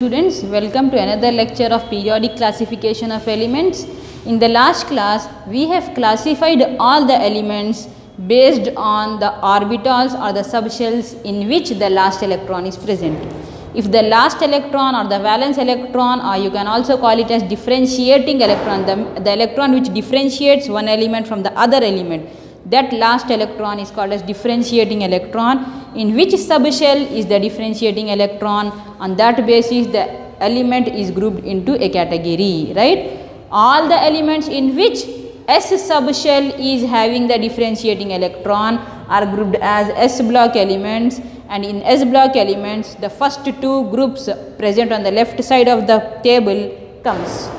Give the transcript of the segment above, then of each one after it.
Students, welcome to another lecture of periodic classification of elements. In the last class, we have classified all the elements based on the orbitals or the subshells in which the last electron is present. If the last electron or the valence electron, or you can also call it as differentiating electron, the electron which differentiates one element from the other element, that last electron is called as differentiating electron. In which subshell is the differentiating electron? On that basis the element is grouped into a category, right? All the elements in which S subshell is having the differentiating electron are grouped as S block elements, and in S block elements the first two groups present on the left side of the table comes.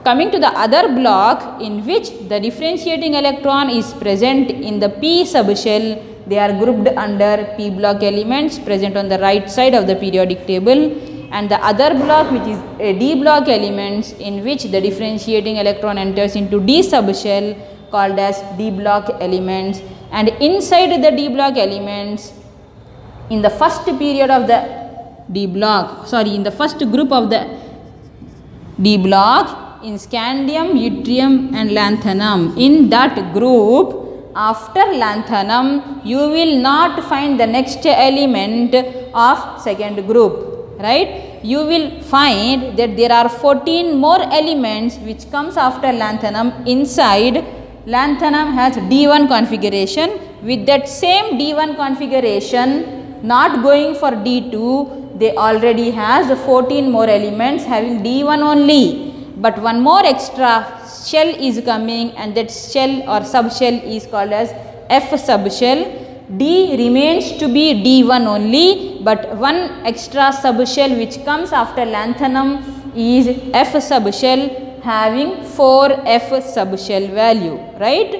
Coming to the other block in which the differentiating electron is present in the P subshell, they are grouped under P block elements present on the right side of the periodic table, and the other block which is a D block elements in which the differentiating electron enters into D subshell called as D block elements. And inside the D block elements, in the first period of the in the first group of the D block, in scandium, yttrium and lanthanum, in that group after lanthanum you will not find the next element of second group, right? You will find that there are 14 more elements which comes after lanthanum. Inside lanthanum has D1 configuration. With that same D1 configuration, not going for D2, they already has 14 more elements having D1 only. But one more extra shell is coming, and that shell or subshell is called as F subshell. D remains to be D1 only, but one extra subshell which comes after lanthanum is F subshell having 4F subshell value, right?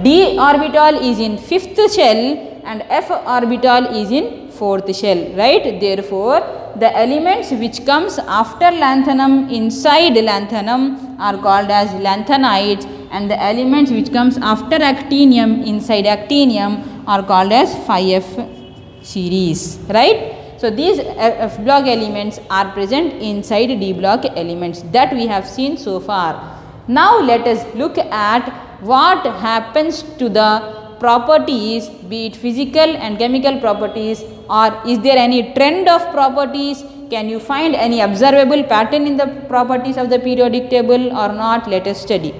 D orbital is in 5th shell and F orbital is in 4th shell, right? Therefore, the elements which comes after lanthanum inside lanthanum are called as lanthanides, and the elements which comes after actinium inside actinium are called as 5F series, right? So, these F block elements are present inside D block elements that we have seen so far. Now, let us look at what happens to the properties, be it physical and chemical properties, or is there any trend of properties? Can you find any observable pattern in the properties of the periodic table or not? Let us study.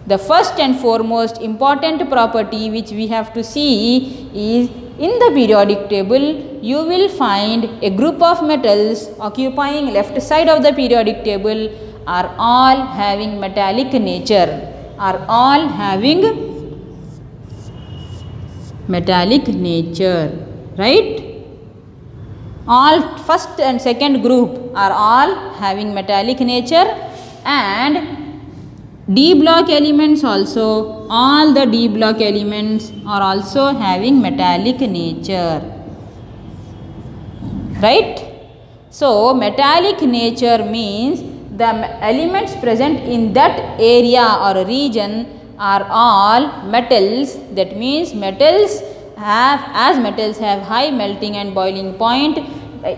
The first and foremost important property which we have to see is, in the periodic table you will find a group of metals occupying left side of the periodic table are all having metallic nature, right? All first and second group are all having metallic nature, and D block elements also, all the D block elements are also having metallic nature, right? So, metallic nature means the elements present in that area or region are all metals. That means metals have high melting and boiling point.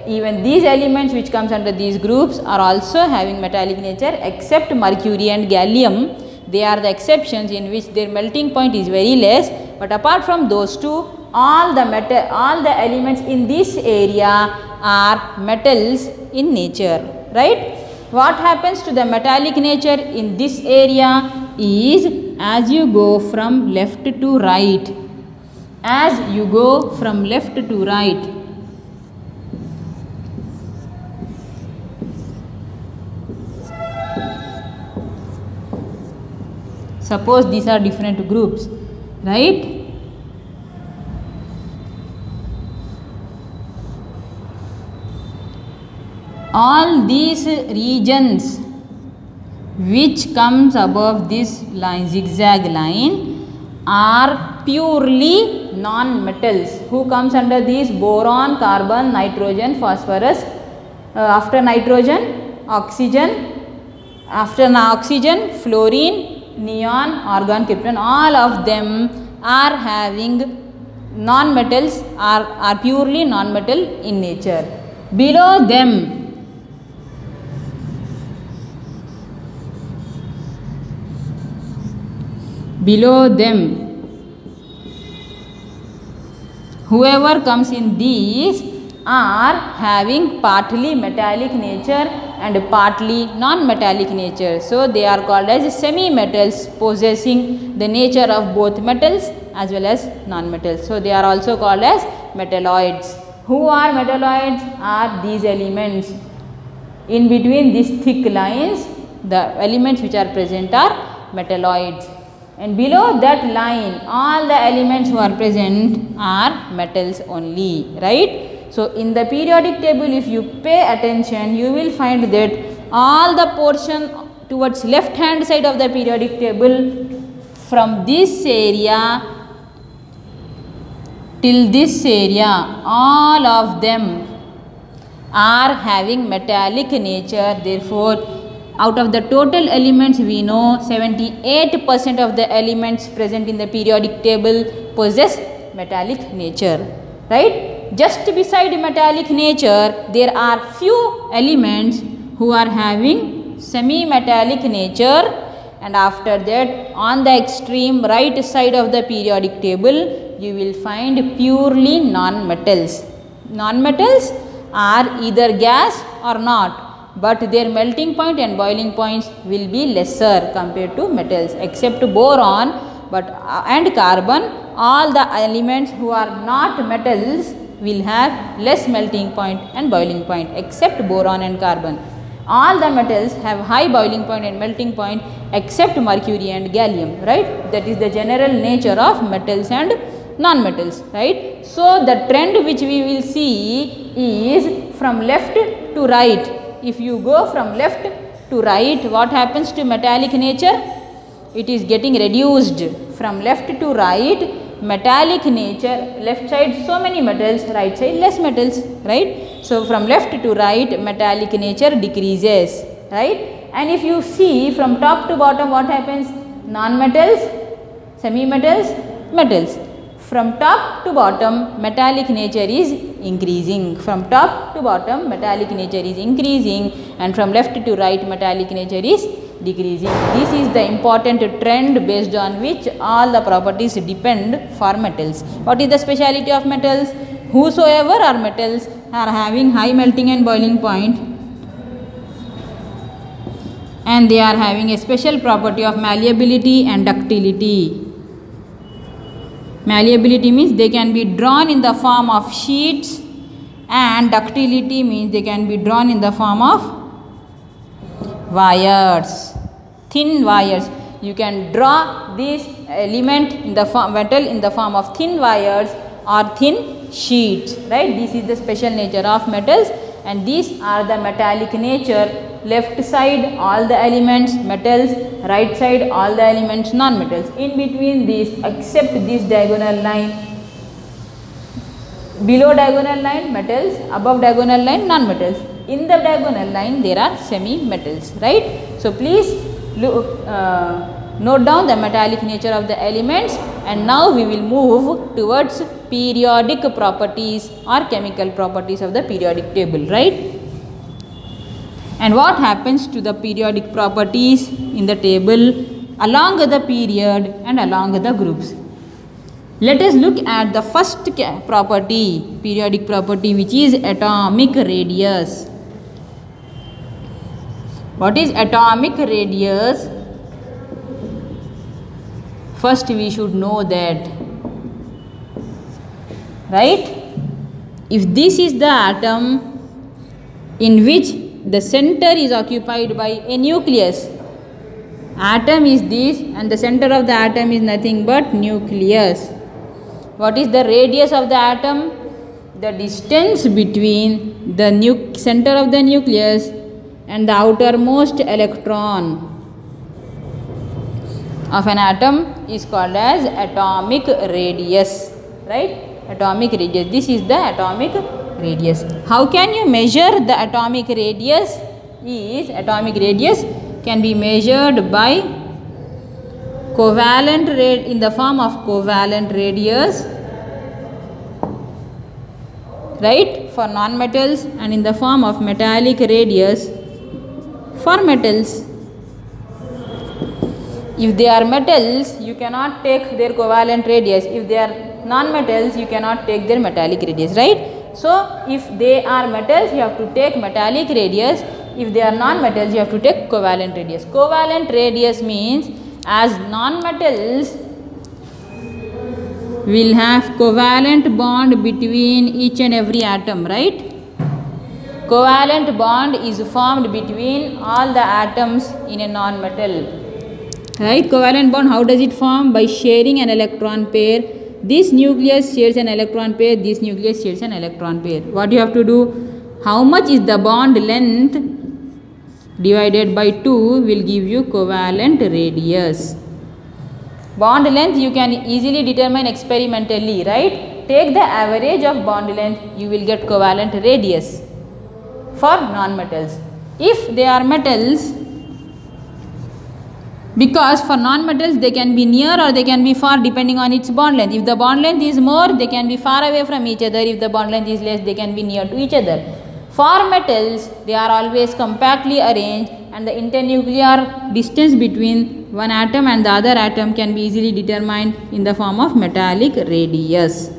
Even these elements which comes under these groups are also having metallic nature, except mercury and gallium. They are the exceptions in which their melting point is very less. But apart from those two, all the elements in this area are metals in nature, right? What happens to the metallic nature in this area is, as you go from left to right, suppose these are different groups, right? All these regions which comes above this line, zigzag line, are purely non-metals. Who comes under these? Boron, carbon, nitrogen, phosphorus. After nitrogen, oxygen. After oxygen, fluorine, neon, argon, krypton. All of them are having non-metals, are purely non-metal in nature. Below them below them. Whoever comes in these are having partly metallic nature and partly non-metallic nature. So they are called as semi-metals, possessing the nature of both metals as well as non-metals. So they are also called as metalloids. Who are metalloids? Are these elements. In between these thick lines, the elements which are present are metalloids. And below that line, all the elements who are present are metals only, right? So in the periodic table, if you pay attention, you will find that all the portion towards left hand side of the periodic table, from this area till this area, all of them are having metallic nature. Therefore, out of the total elements, we know 78% of the elements present in the periodic table possess metallic nature, right? Just beside metallic nature, there are few elements who are having semi-metallic nature, and after that, on the extreme right side of the periodic table, you will find purely non-metals. Non-metals are either gas or not, but their melting point and boiling points will be lesser compared to metals, except boron and carbon. All the elements who are not metals will have less melting point and boiling point, except boron and carbon. All the metals have high boiling point and melting point except mercury and gallium, right? That is the general nature of metals and non-metals, right? So the trend which we will see is from left to right. If you go from left to right, what happens to metallic nature? It is getting reduced. From left to right, metallic nature, left side so many metals, right side less metals, right? So from left to right, metallic nature decreases, right? And if you see from top to bottom, what happens? Non-metals, semi-metals, metals. From top to bottom, metallic nature is increasing. From top to bottom, metallic nature is increasing, and from left to right, metallic nature is decreasing. This is the important trend based on which all the properties depend for metals. What is the speciality of metals? Whosoever are metals are having high melting and boiling point, and they are having a special property of malleability and ductility. Malleability means they can be drawn in the form of sheets, and ductility means they can be drawn in the form of wires, thin wires. You can draw this element in the metal in the form of thin wires or thin sheets, right? This is the special nature of metals, and these are the metallic nature. Left side all the elements metals, right side all the elements non-metals. In between these, except this diagonal line, below diagonal line metals, above diagonal line non-metals. In the diagonal line there are semi-metals, right? So please look, note down the metallic nature of the elements, and now we will move towards periodic properties or chemical properties of the periodic table, right? And what happens to the periodic properties in the table along the period and along the groups? Let us look at the first property, periodic property, which is atomic radius. What is atomic radius? First we should know that, right? If this is the atom in which the center is occupied by a nucleus, atom is this and the center of the atom is nothing but nucleus. What is the radius of the atom? The distance between the center of the nucleus and the outermost electron of an atom is called as atomic radius, right? Atomic radius. This is the atomic radius. How can you measure the atomic radius? Atomic radius can be measured by covalent in the form of covalent radius, right, for non-metals, and in the form of metallic radius for metals. If they are metals, you cannot take their covalent radius. If they are non-metals, you cannot take their metallic radius, right? So if they are metals, you have to take metallic radius. If they are non-metals, you have to take covalent radius. Covalent radius means as non-metals will have covalent bond between each and every atom, right? Covalent bond is formed between all the atoms in a non-metal, right? Covalent bond, how does it form? By sharing an electron pair. This nucleus shares an electron pair, this nucleus shares an electron pair. What you have to do? How much is the bond length divided by 2 will give you covalent radius. Bond length you can easily determine experimentally, right? Take the average of bond length, you will get covalent radius for non-metals. If they are metals, because for non-metals they can be near or they can be far depending on its bond length. If the bond length is more, they can be far away from each other. If the bond length is less, they can be near to each other. For metals, they are always compactly arranged and the internuclear distance between one atom and the other atom can be easily determined in the form of metallic radius,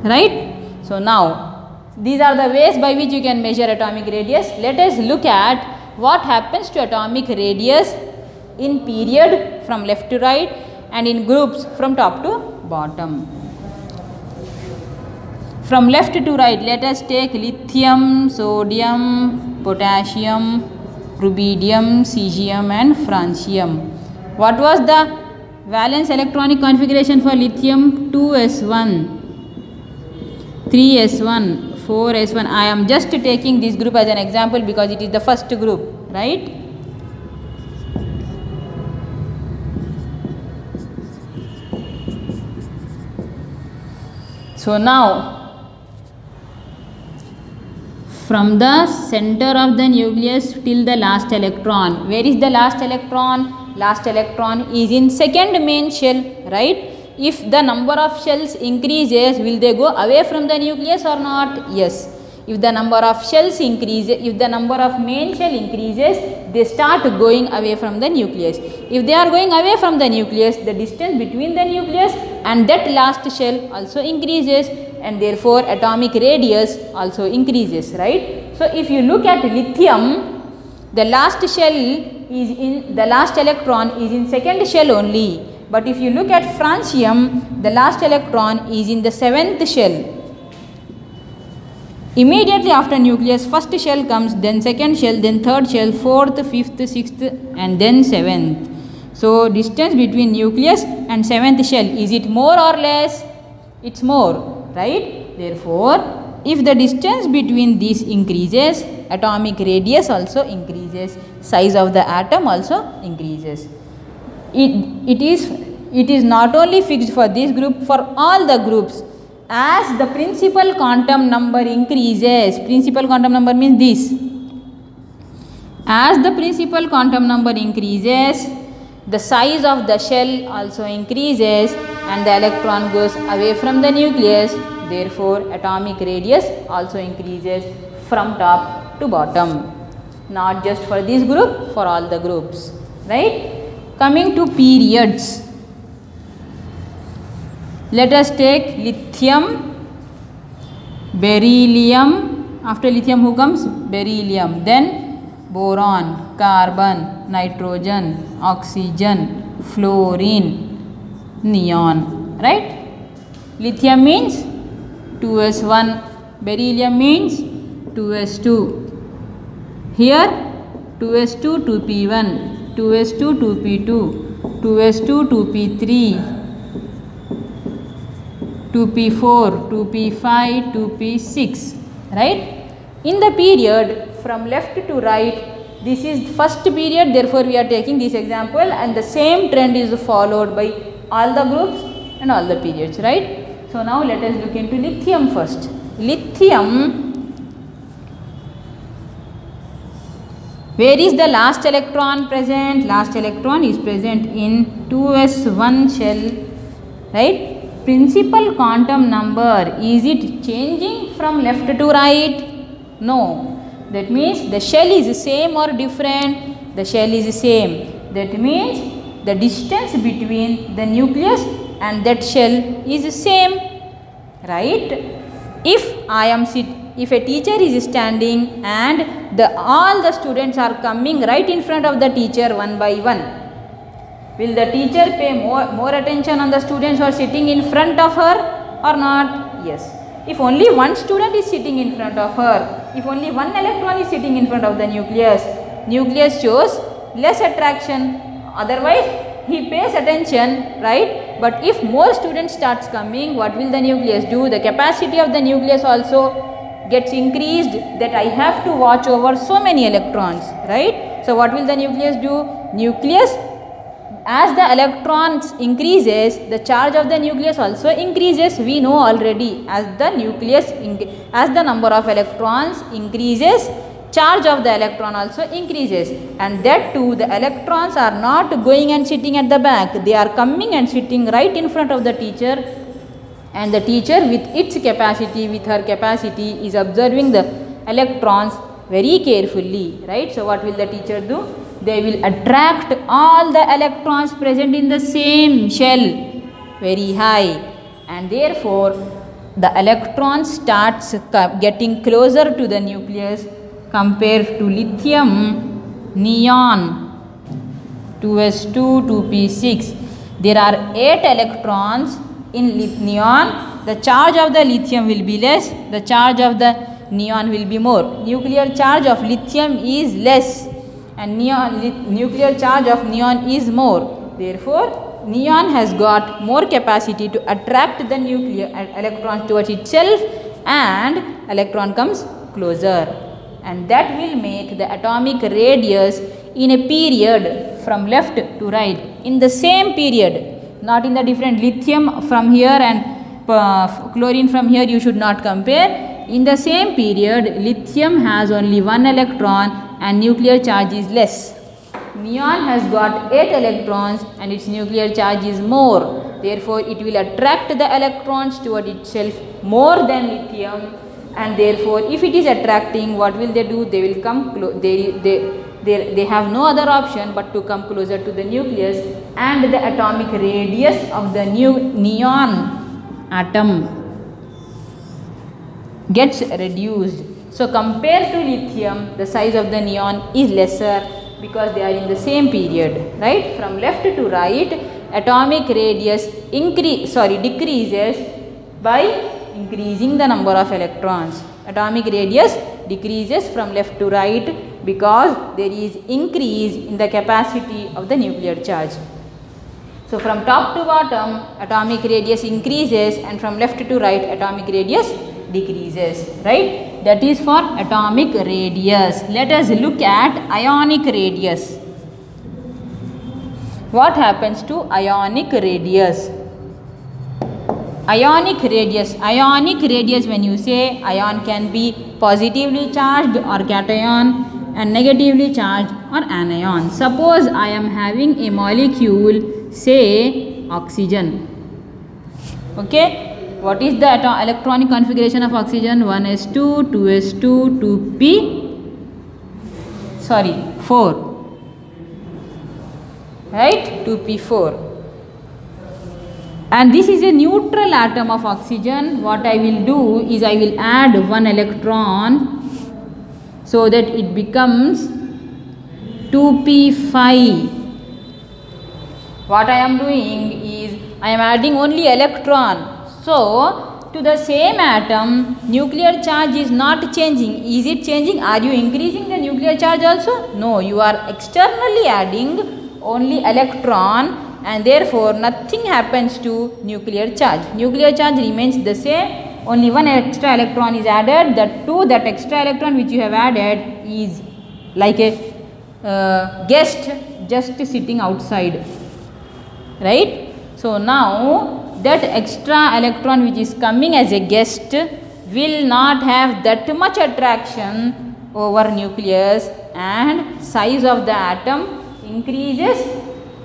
right? So now, these are the ways by which you can measure atomic radius. Let us look at what happens to atomic radius in period from left to right and in groups from top to bottom. From left to right, let us take lithium, sodium, potassium, rubidium, cesium and francium. What was the valence electronic configuration for lithium? 2s1, 3s1, 4s1. I am just taking this group as an example because it is the first group, right? So now, from the center of the nucleus till the last electron. Where is the last electron? Last electron is in second main shell, right? If the number of shells increases, will they go away from the nucleus or not? Yes. If the number of shells increases, if the number of main shell increases, they start going away from the nucleus. If they are going away from the nucleus, the distance between the nucleus and that last shell also increases, and therefore atomic radius also increases, right? So if you look at lithium, the last shell is in, the last electron is in second shell only. But if you look at francium, the last electron is in the seventh shell. Immediately after nucleus, first shell comes, then second shell, then third shell, fourth, fifth, sixth and then seventh. So distance between nucleus and seventh shell, is it more or less? It's more, right? Therefore, if the distance between these increases, atomic radius also increases, size of the atom also increases. It is not only fixed for this group, for all the groups. As the principal quantum number increases, principal quantum number means this. As the principal quantum number increases, the size of the shell also increases and the electron goes away from the nucleus. Therefore, atomic radius also increases from top to bottom. Not just for this group, for all the groups, right? Coming to periods. Let us take lithium, beryllium. After lithium who comes? Beryllium. Then boron, carbon, nitrogen, oxygen, fluorine, neon, right? Lithium means 2s1, beryllium means 2s2. Here 2s2, 2p1, 2s2, 2p2, 2s2, 2p3, 2p4, 2p5, 2p6, right? In the period from left to right, this is first period, therefore we are taking this example, and the same trend is followed by all the groups and all the periods, right? So now let us look into lithium first. Lithium, where is the last electron present? Last electron is present in 2s1 shell, right? Principal quantum number, is it changing from left to right? No. That means the shell is same or different? The shell is same. That means the distance between the nucleus and that shell is same, right? If a teacher is standing and all the students are coming right in front of the teacher one by one, will the teacher pay more attention on the students who are sitting in front of her or not? Yes. If only one student is sitting in front of her, if only one electron is sitting in front of the nucleus shows less attraction. Otherwise, he pays attention, right? But if more students starts coming, what will the nucleus do? The capacity of the nucleus also gets increased, that I have to watch over so many electrons, right? So what will the nucleus do? Nucleus, as the electrons increases, the charge of the nucleus also increases. We know already, as the number of electrons increases, charge of the electron also increases, and that too the electrons are not going and sitting at the back, they are coming and sitting right in front of the teacher, and the teacher with her capacity is observing the electrons very carefully, right? So what will the teacher do? They will attract all the electrons present in the same shell very high, and therefore the electron starts getting closer to the nucleus compared to lithium, neon, 2s2, 2p6. There are 8 electrons in neon. The charge of the lithium will be less, the charge of the neon will be more. Nuclear charge of lithium is less and nuclear charge of neon is more. Therefore, neon has got more capacity to attract the nuclear electron towards itself, and electron comes closer, and that will make the atomic radius in a period from left to right, in the same period, not in the different. Lithium from here and chlorine from here you should not compare. In the same period, lithium has only 1 electron and nuclear charge is less. Neon has got 8 electrons and its nuclear charge is more. Therefore, it will attract the electrons toward itself more than lithium, and therefore, if it is attracting, what will they do? They will come they have no other option but to come closer to the nucleus, and the atomic radius of the neon atom gets reduced. So compared to lithium, the size of the neon is lesser because they are in the same period, right? From left to right, atomic radius decreases by increasing the number of electrons. Atomic radius decreases from left to right because there is increase in the capacity of the nuclear charge. So from top to bottom, atomic radius increases, and from left to right, atomic radius decreases, right? That is for atomic radius. Let us look at ionic radius. What happens to ionic radius? Ionic radius, when you say, ion can be positively charged or cation, and negatively charged or anion. Suppose I am having a molecule, say oxygen. Okay. What is the electronic configuration of oxygen? 1s2, 2s2, 4. Right? 2p4. And this is a neutral atom of oxygen. What I will do is I will add 1 electron so that it becomes 2p5. What I am doing is I am adding only electron. So, to the same atom, nuclear charge is not changing. Is it changing? Are you increasing the nuclear charge also? No, you are externally adding only electron, and therefore nothing happens to nuclear charge. Nuclear charge remains the same, only 1 extra electron is added. That extra electron which you have added is like a guest just sitting outside, right? So, now that extra electron which is coming as a guest will not have that much attraction over nucleus, and size of the atom increases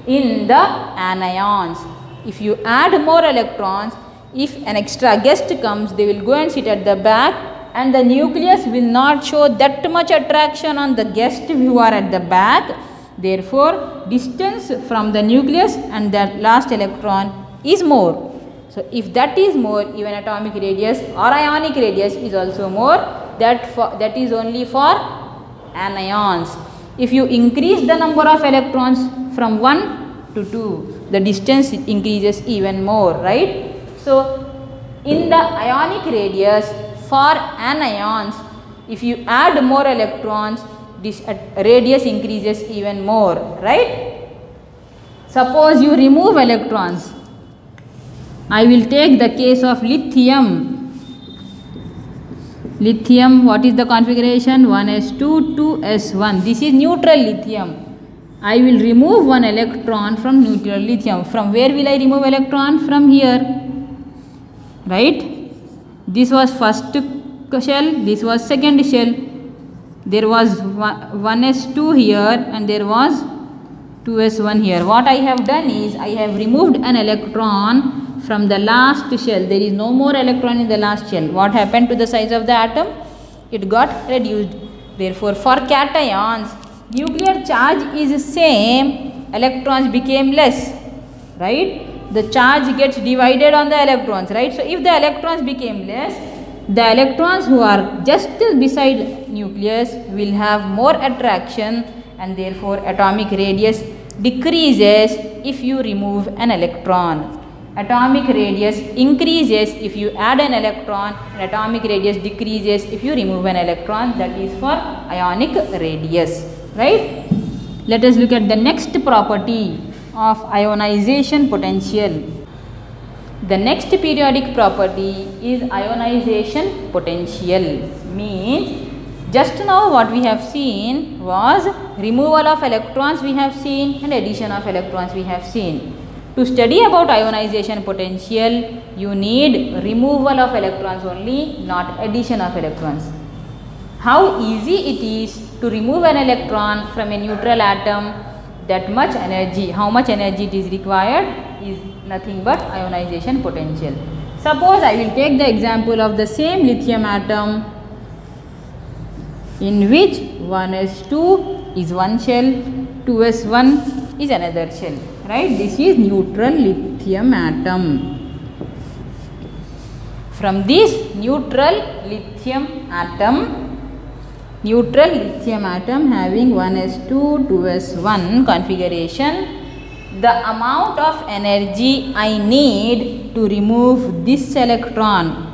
in the anions. If you add more electrons, if an extra guest comes, they will go and sit at the back, and the nucleus will not show that much attraction on the guest who are at the back. Therefore, distance from the nucleus and the last electron is more. So, if that is more, even atomic radius or ionic radius is also more. That is only for anions. If you increase the number of electrons from 1 to 2, the distance increases even more, right? So, in the ionic radius for anions, if you add more electrons, this radius increases even more, right? Suppose you remove electrons. I will take the case of lithium. Lithium, what is the configuration? 1s2, 2s1. This is neutral lithium. I will remove one electron from neutral lithium. From where will I remove electron? From here. Right? This was first shell, this was second shell. There was 1s2 here and there was 2s1 here. What I have done is, I have removed an electron from the last shell. There is no more electron in the last shell. What happened to the size of the atom? It got reduced. Therefore, for cations, nuclear charge is same, electrons became less, right? The charge gets divided on the electrons, right? So, if the electrons became less, the electrons who are just beside nucleus will have more attraction, and therefore atomic radius decreases if you remove an electron. Atomic radius increases if you add an electron, and atomic radius decreases if you remove an electron. That is for ionic radius, right? Let us look at the next property of ionization potential. The next periodic property is ionization potential. Means, just now what we have seen was removal of electrons we have seen and addition of electrons we have seen. To study about ionization potential, you need removal of electrons only, not addition of electrons. How easy it is to remove an electron from a neutral atom, that much energy, how much energy it is required is nothing but ionization potential. Suppose I will take the example of the same lithium atom in which 1s2 is one shell, 2s1 is another shell, right? This is neutral lithium atom. From this neutral lithium atom having 1s2, 2s1 configuration, the amount of energy I need to remove this electron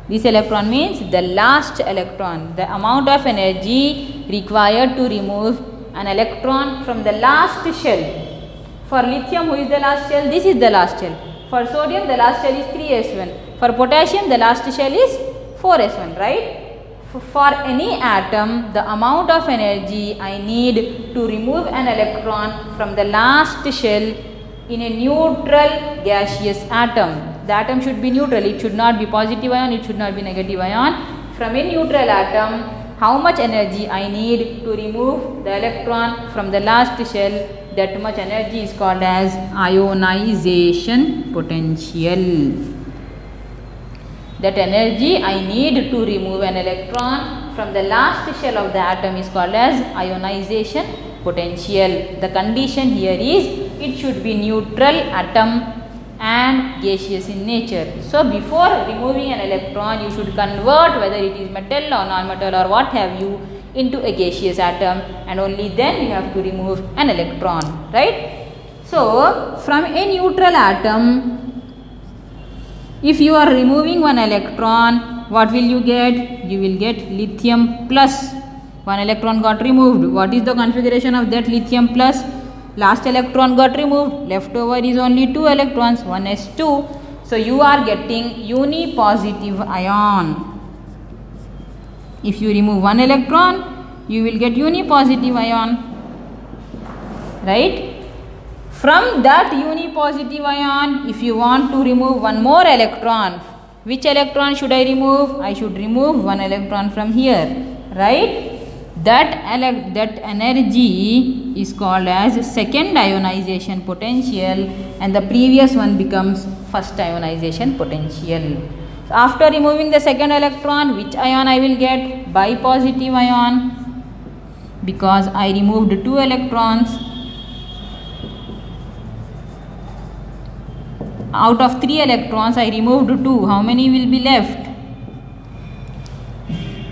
means the last electron, the amount of energy required to remove an electron from the last shell. For lithium, who is the last shell? This is the last shell. For sodium, the last shell is 3s1. For potassium, the last shell is 4s1, right? For any atom, the amount of energy I need to remove an electron from the last shell in a neutral gaseous atom. The atom should be neutral, it should not be positive ion, it should not be negative ion. From a neutral atom, how much energy I need to remove the electron from the last shell, that much energy is called as ionization potential. That energy I need to remove an electron from the last shell of the atom is called as ionization potential. The condition here is it should be neutral atom and gaseous in nature. So, before removing an electron, you should convert whether it is metal or non-metal or what have you into a gaseous atom, and only then you have to remove an electron, right? So, from a neutral atom, if you are removing one electron, what will you get? You will get lithium plus. One electron got removed. What is the configuration of that lithium plus? Last electron got removed. Left over is only 2 electrons, 1s2. So, you are getting unipositive ion. If you remove one electron, you will get unipositive ion, right? From that unipositive ion, if you want to remove one more electron, which electron should I remove? I should remove one electron from here, right? That energy is called as second ionization potential, and the previous one becomes first ionization potential. So, after removing the second electron, which ion I will get? Bipositive ion. because I removed 2 electrons. Out of 3 electrons I removed 2. How many will be left?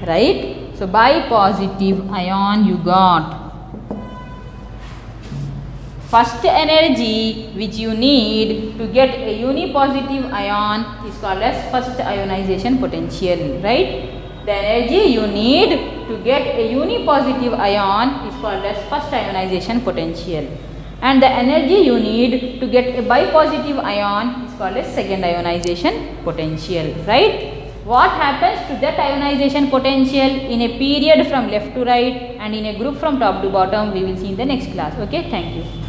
Right? So by positive ion you got first energy which you need to get a unipositive ion is called as first ionization potential, right? The energy you need to get a unipositive ion is called as first ionization potential, and the energy you need to get a bipositive ion is called as second ionization potential, right? What happens to that ionization potential in a period from left to right and in a group from top to bottom, we will see in the next class. Okay, thank you.